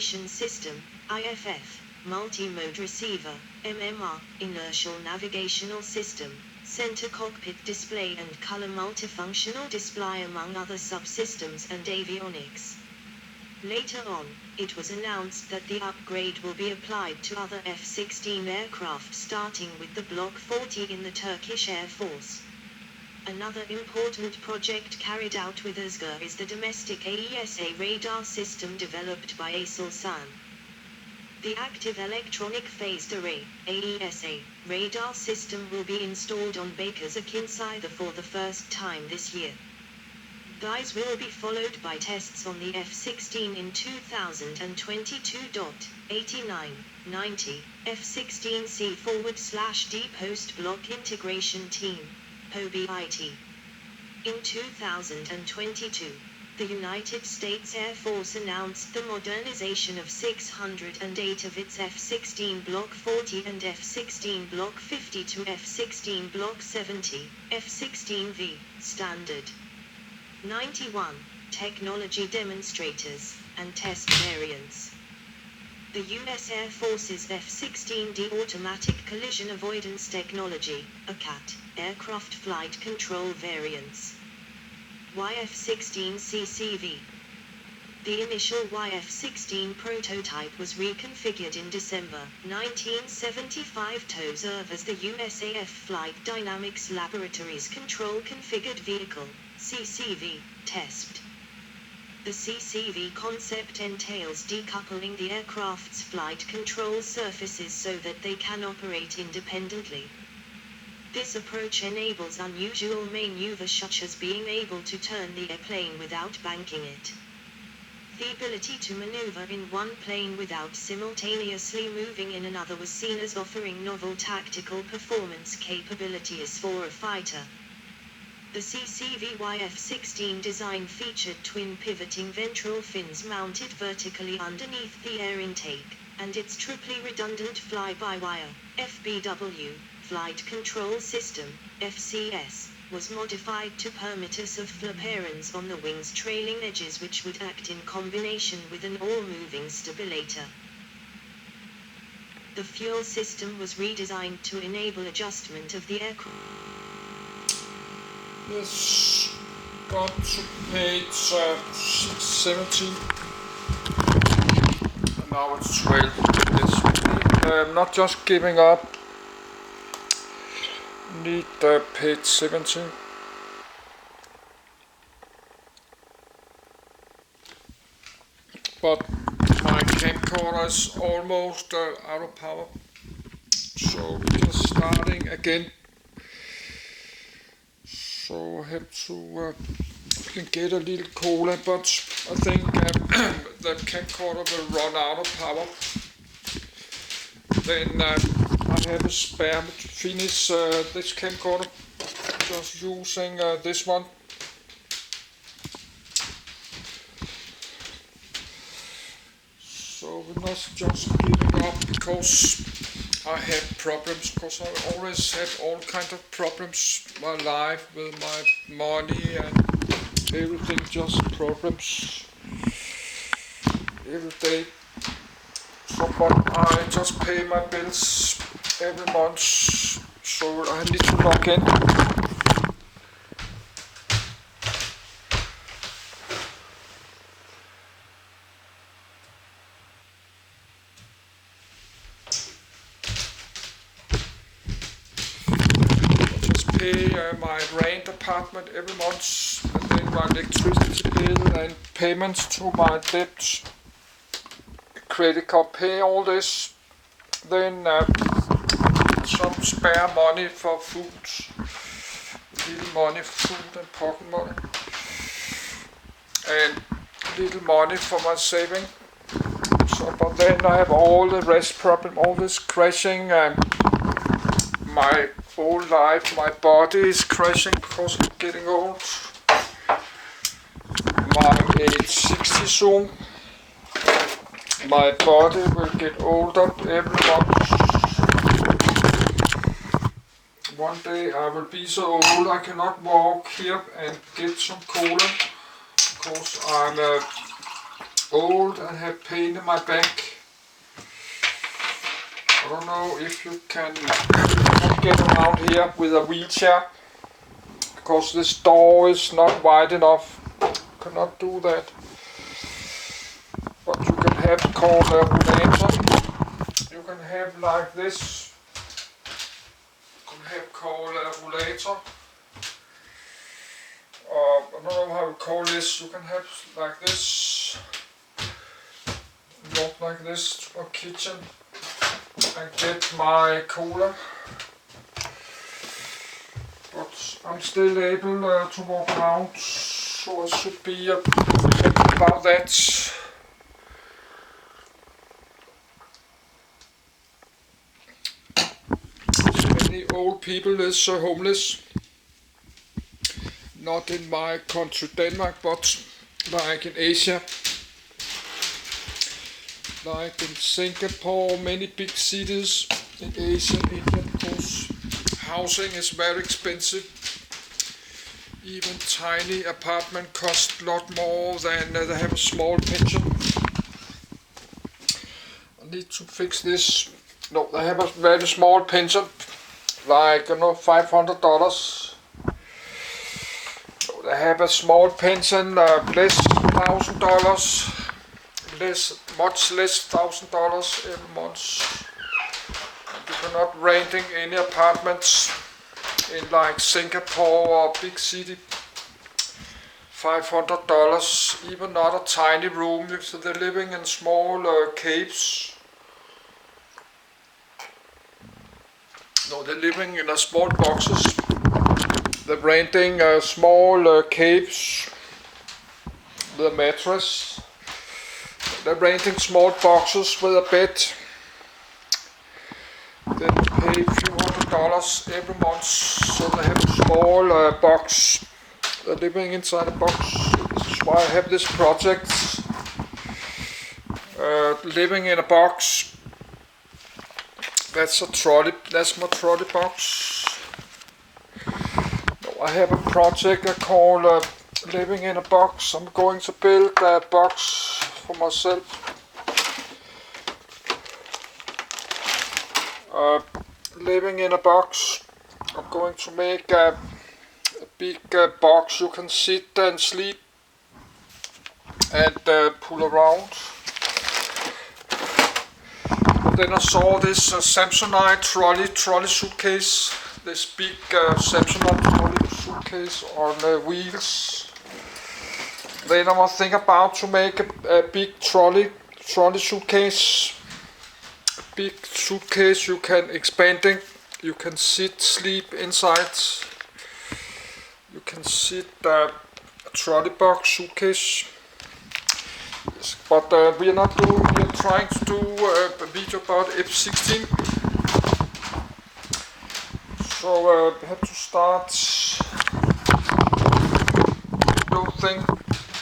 System, IFF, Multi-Mode Receiver, MMR, Inertial Navigational System, Center Cockpit Display and Color Multifunctional Display among other subsystems and avionics. Later on, it was announced that the upgrade will be applied to other F-16 aircraft starting with the Block 40 in the Turkish Air Force. Another important project carried out with Özgür is the domestic AESA radar system developed by Aselsan. The Active Electronic Phased Array, AESA, radar system will be installed on Baker's Akinside for the first time this year. These will be followed by tests on the F-16 in 2022. 89, 90, F-16C /D Post-Block Integration Team, POBIT. In 2022, the United States Air Force announced the modernization of 608 of its F-16 Block 40 and F-16 Block 50 to F-16 Block 70, F-16V, standard. 91. Technology demonstrators, and test variants. The U.S. Air Force's F-16D Automatic Collision Avoidance Technology, ACAT, aircraft flight control variants. YF-16 CCV. The initial YF-16 prototype was reconfigured in December 1975 to serve as the USAF Flight Dynamics Laboratory's Control Configured Vehicle, CCV, test. The CCV concept entails decoupling the aircraft's flight control surfaces so that they can operate independently. This approach enables unusual maneuvers such as being able to turn the airplane without banking it. The ability to maneuver in one plane without simultaneously moving in another was seen as offering novel tactical performance capabilities for a fighter. The CCV YF-16 design featured twin pivoting ventral fins mounted vertically underneath the air intake, and its triply redundant fly-by-wire, FBW, flight control system, FCS, was modified to permit use of flaperons on the wing's trailing edges which would act in combination with an all-moving stabilator. The fuel system was redesigned to enable adjustment of the aircraft. Yes, got to page 17. And now it's 12. Yes, not just giving up. Need page 17. But my camcorder is almost out of power, so we are starting again. So I have to can get a little cola, but I think the camcorder will run out of power. Then I have a spare to finish this camcorder, just using this one. So we're not just giving up because I have problems, because I always had all kinds of problems in my life with my money and everything, just problems every day. So, but I just pay my bills every month, so I need to log in. Pay my rent apartment every month, and then my electricity bill and payments to my debt, credit card, pay all this, then some spare money for food, little money for food and pocket money, and little money for my saving. So, but then I have all the rest problem, all this crashing, my whole life, my body is crashing because I'm getting old. I'm age 60 soon. My body will get older every month. One day I will be so old I cannot walk here and get some cola, because I'm old and have pain in my back. I don't know if you can get around here with a wheelchair, because this door is not wide enough. Cannot do that. But you can have called a rollator. You can have like this. You can have called a rollator. I don't know how to call this. You can have like this. Walk like this to a kitchen and get my cooler. But I'm still able to walk around, so I should be happy about that. Many old people is homeless. Not in my country Denmark, but like in Asia. Like in Singapore, many big cities in Asia, India, because housing is very expensive. Even tiny apartment cost a lot more than they have a small pension. I need to fix this. No, they have a very small pension, like $500. So they have a small pension, less $1,000. Much less $1,000 every month. And you cannot renting any apartments in like Singapore or big city. $500, even not a tiny room. So they're living in small caves. No, they're living in small boxes. They're renting small caves with a mattress. They're renting small boxes with a bed. They pay a few $100 every month, so they have a small box. They're living inside a box. This is why I have this project. Living in a box. That's a trolley. That's my trolley box. No, I have a project I call living in a box. I'm going to build a box for myself. Living in a box. I'm going to make a big box you can sit and sleep and pull around. But then I saw this Samsonite trolley suitcase. This big Samsonite trolley suitcase on wheels. Then I was thinking about to make a big trolley suitcase. Big suitcase you can expanding. You can sit, sleep inside. You can sit a trolley box suitcase. Yes, but we are not doing. We are trying to do a video about F-16. So we have to start. I don't think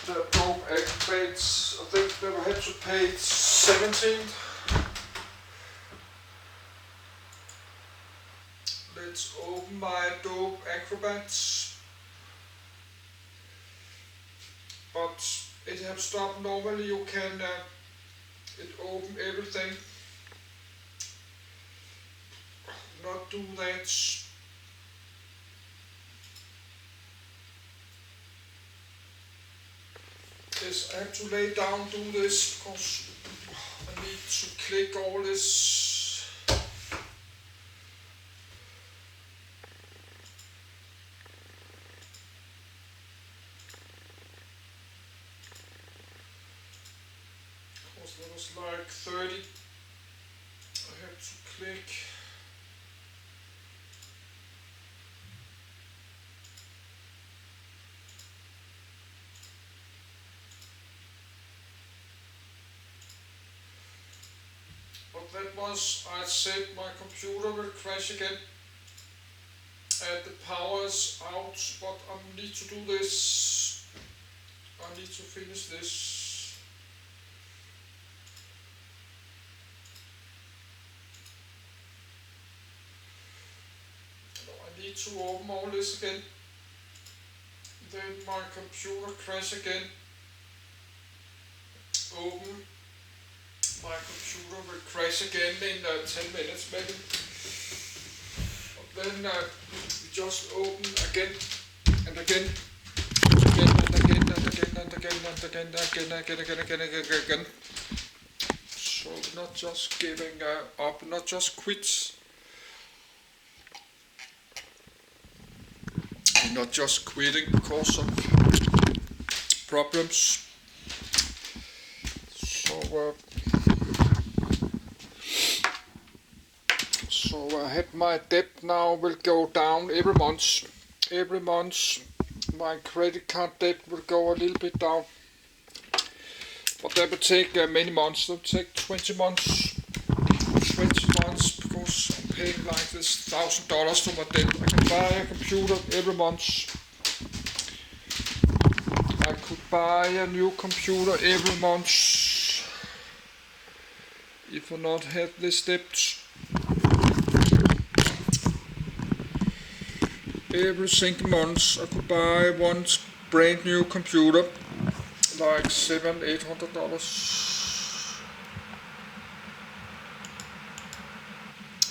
the dope activates. I think they will have to page 17. Let's open my Adobe Acrobats. But it has stopped. Normally you can it open everything. Not do that. Yes, I have to lay down do this because I need to click all this. That was like 30. I have to click. But that was, I said my computer will crash again. And the power is out, but I need to do this. I need to finish this. I need to open all this again. Then my computer crash again. open. My computer will crash again in 10 minutes maybe. Then we just open again and again. Again and again and again and again and again and again. So not just giving up, not just quit. Not just quitting because of problems. So I had my debt now will go down every month. Every month my credit card debt will go a little bit down. But that will take many months. It will take 20 months. 20 months because I'm paying like this $1,000 for my debt. I can buy a computer every month. I could buy a new computer every month if I not had this debt. Every single month I could buy one brand new computer, like $700-800.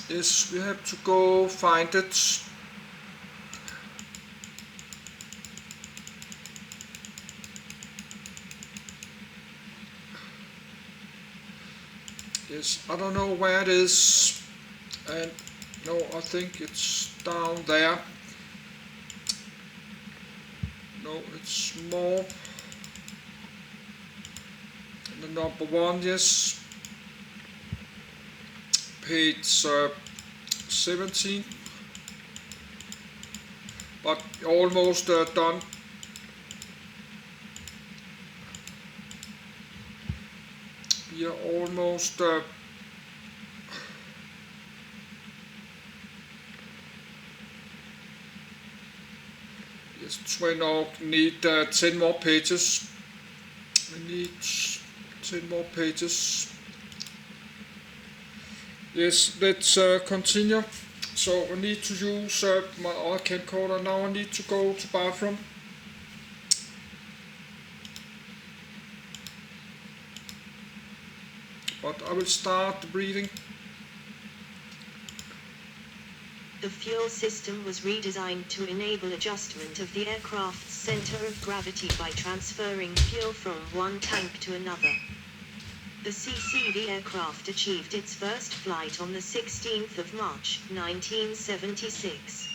Yes, we have to go find it. Yes, I don't know where it is, and no, I think it's down there. No, it's more. And the number one, yes. Page 17. But almost done. We are almost yes, we now need 10 more pages. We need 10 more pages. Yes, let's continue. So I need to use my other camcorder. Now I need to go to bathroom. But I will start the breathing. The fuel system was redesigned to enable adjustment of the aircraft's center of gravity by transferring fuel from one tank to another. The CCV aircraft achieved its first flight on the 16th of March, 1976.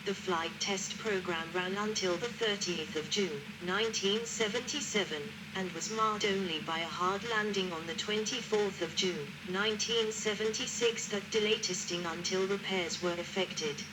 The flight test program ran until the 30th of June, 1977, and was marred only by a hard landing on the 24th of June, 1976 that delayed testing until repairs were effected.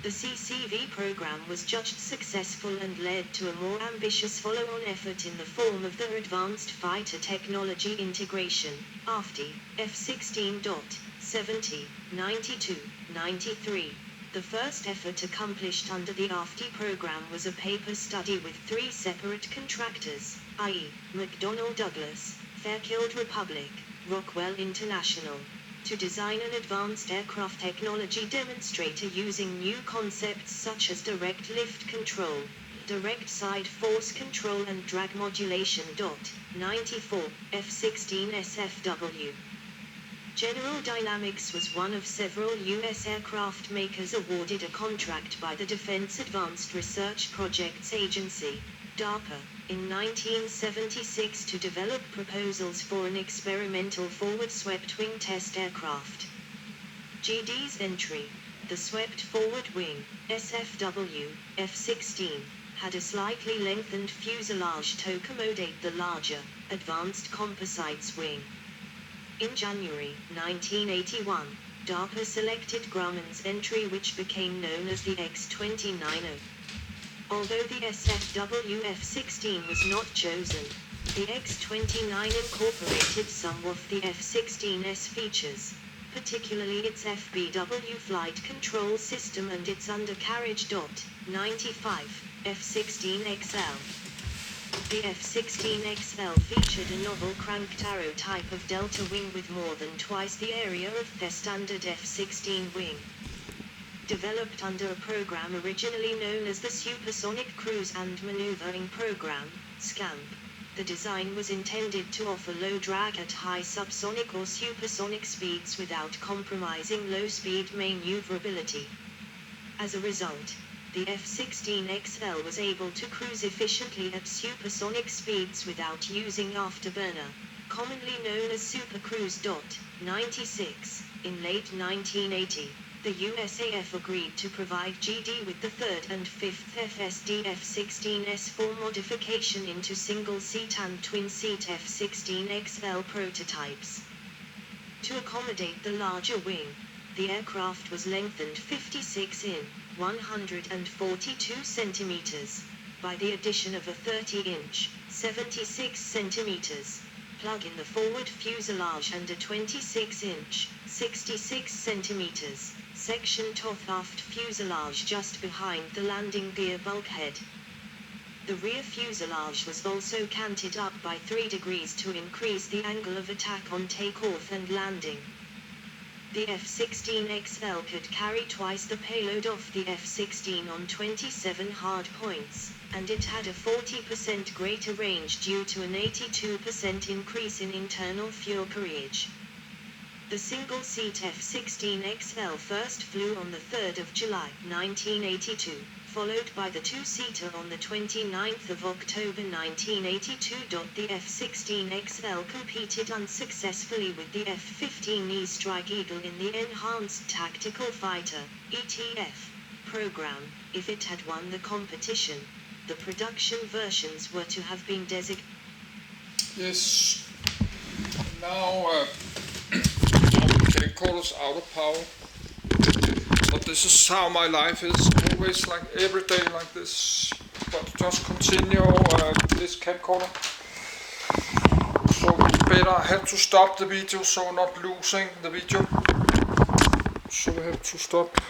The CCV program was judged successful and led to a more ambitious follow-on effort in the form of the Advanced Fighter Technology Integration, AFTI, F-16. 70, 92, 93. The first effort accomplished under the AFTI program was a paper study with 3 separate contractors, i.e., McDonnell Douglas, Fairchild Republic, Rockwell International, to design an advanced aircraft technology demonstrator using new concepts such as direct lift control, direct side force control and drag modulation. 94, F-16 SFW. General Dynamics was one of several U.S. aircraft makers awarded a contract by the Defense Advanced Research Projects Agency, DARPA, in 1976 to develop proposals for an experimental forward swept-wing test aircraft. GD's entry, the Swept Forward Wing, SFW, F-16, had a slightly lengthened fuselage to accommodate the larger, Advanced Composites wing. In January 1981, DARPA selected Grumman's entry, which became known as the X-29O. Although the SFW F-16 was not chosen, the X-29 incorporated some of the F-16's features, particularly its FBW flight control system and its undercarriage. 95, F-16XL. The F-16XL featured a novel cranked arrow type of delta wing with more than twice the area of the standard F-16 wing. Developed under a program originally known as the Supersonic Cruise and Maneuvering Program, SCAMP, The design was intended to offer low drag at high subsonic or supersonic speeds without compromising low-speed maneuverability. As a result, the F-16XL was able to cruise efficiently at supersonic speeds without using afterburner, commonly known as supercruise. 96. In late 1980, the USAF agreed to provide GD with the 3rd and 5th FSD F-16S4 modification into single-seat and twin-seat F-16XL prototypes. To accommodate the larger wing, the aircraft was lengthened 56 in 142 centimeters by the addition of a 30-inch 76 centimeters plug in the forward fuselage and a 26-inch 66 centimeters section top aft fuselage just behind the landing gear bulkhead. The rear fuselage was also canted up by 3 degrees to increase the angle of attack on takeoff and landing. The F-16XL could carry twice the payload of the F-16 on 27 hard points, and it had a 40% greater range due to an 82% increase in internal fuel carriage. The single-seat F-16XL first flew on the 3rd of July 1982, followed by the two-seater on the 29th of October 1982. The F-16XL competed unsuccessfully with the F-15E Strike Eagle in the Enhanced Tactical Fighter (ETF) program. If it had won the competition, the production versions were to have been designated. Yes. Now camcorder's out of power. But this is how my life is, always like every day like this. But just continue this camcorder. So better I had to stop the video, so not losing the video. So we have to stop.